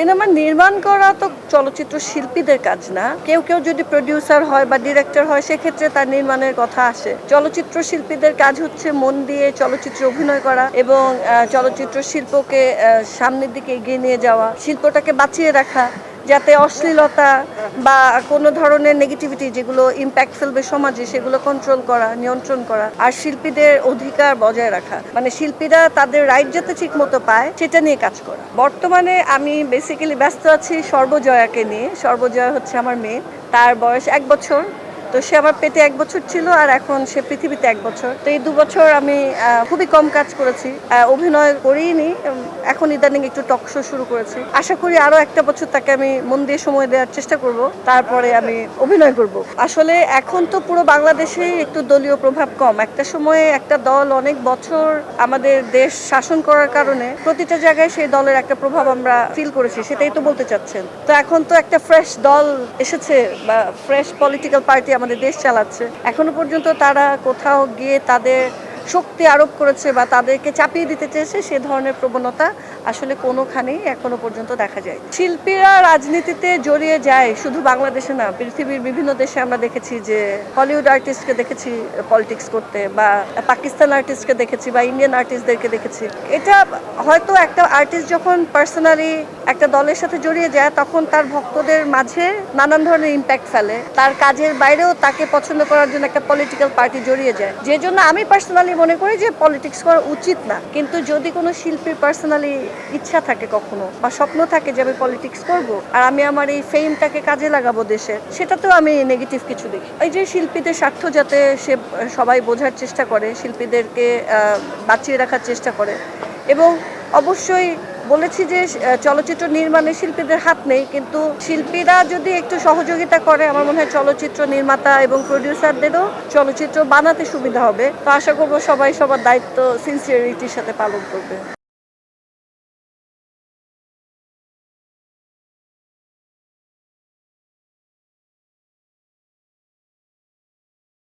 Cinema নির্মাণ করা তো চলচ্চিত্র শিল্পীদের কাজ না। কেউ কেউ যদি প্রডিউসার হয় বা ডিরেক্টর হয় সেক্ষেত্রে তার নির্মাণের কথা আসে। চলচ্চিত্র শিল্পীদের কাজ হচ্ছে মন দিয়ে চলচ্চিত্রে অভিনয় করা এবং চলচ্চিত্র শিল্পকে সামনের দিকে এগিয়ে নিয়ে যাওয়া, শিল্পটাকে বাঁচিয়ে রাখা, যাতে অশ্লীলতা বা কোনো ধরনের নেগেটিভিটি যেগুলো ইম্প্যাক্ট ফেলবে সমাজে সেগুলো কন্ট্রোল করা, নিয়ন্ত্রণ করা, আর শিল্পীদের অধিকার বজায় রাখা, মানে শিল্পীরা তাদের রাইট যাতে ঠিক মতো পায় সেটা নিয়ে কাজ করা। বর্তমানে আমি বেসিক্যালি ব্যস্ত আছি সর্বজয়াকে নিয়ে। সর্বজয়া হচ্ছে আমার মেয়ে, তার বয়স 1 বছর। তো সে আমার পেটে 1 বছর ছিল আর এখন সে পৃথিবীতে 1 বছর। তো এই 2 বছর আমি খুবই কম কাজ করেছি, অভিনয় করিনি। এখন ইদানিং একটু টক শো শুরু করেছি। আশা করি আরো 1টা বছর তাকে আমি মন দিয়ে সময় দেওয়ার চেষ্টা করব, তারপরে আমি অভিনয় করব। আসলে এখন তো পুরো বাংলাদেশে একটু দলীয় প্রভাব কম। একটা সময়ে একটা দল অনেক বছর আমাদের দেশ শাসন করার কারণে প্রতিটা জায়গায় সেই দলের একটা প্রভাব আমরা ফিল করেছি, সেটাই তো বলতে চাচ্ছেন। তো এখন তো একটা ফ্রেশ দল এসেছে বা ফ্রেশ পলিটিক্যাল পার্টি আমাদের দেশ চালাচ্ছে। এখনো পর্যন্ত তারা কোথাও গিয়ে তাদের শক্তি আরোপ করেছে বা তাদেরকে চাপিয়ে দিতে চেয়েছে সে ধরনের প্রবণতা আসলে কোনোখানেই এখনো পর্যন্ত দেখা যায়। শিল্পীরা রাজনীতিতে জড়িয়ে যায় শুধু বাংলাদেশে না, পৃথিবীর বিভিন্ন দেশে আমরা দেখেছি যে হলিউড আর্টিস্টকে দেখেছি পলিটিক্স করতে, বা পাকিস্তান আর্টিস্টকে দেখেছি বা ইন্ডিয়ান আর্টিস্টদেরকে দেখেছি। এটা হয়তো একটা আর্টিস্ট যখন পার্সোনালি একটা দলের সাথে জড়িয়ে যায় তখন তার ভক্তদের মাঝে নানান ধরনের ইম্প্যাক্ট ফেলে, তার কাজের বাইরেও তাকে পছন্দ করার জন্য একটা পলিটিক্যাল পার্টি জড়িয়ে যায়। যে জন্য আমি পার্সোনালি মনে করি যে পলিটিক্স করা উচিত না। কিন্তু যদি কোনো শিল্পীর পার্সোনালি ইচ্ছা থাকে কখনো বা স্বপ্ন থাকে যে আমি পলিটিক্স করব আর আমি আমার এই ফেমটাকে কাজে লাগাবো দেশের, সেটাতেও আমি নেগেটিভ কিছু দেখি। এই যে শিল্পীদের স্বার্থ যাতে সে সবাই বোঝার চেষ্টা করে, শিল্পীদেরকে বাঁচিয়ে রাখার চেষ্টা করে, এবং অবশ্যই বলেছি যে চলচ্চিত্র নির্মাণে শিল্পীদের হাত নেই, কিন্তু শিল্পীরা যদি একটু সহযোগিতা করে আমার মনে হয় চলচ্চিত্র নির্মাতা এবং প্রডিউসারদেরও চলচ্চিত্র বানাতে সুবিধা হবে। তো আশা করবো সবাই সবার দায়িত্ব সিনসিয়ারিটির সাথে পালন করবে।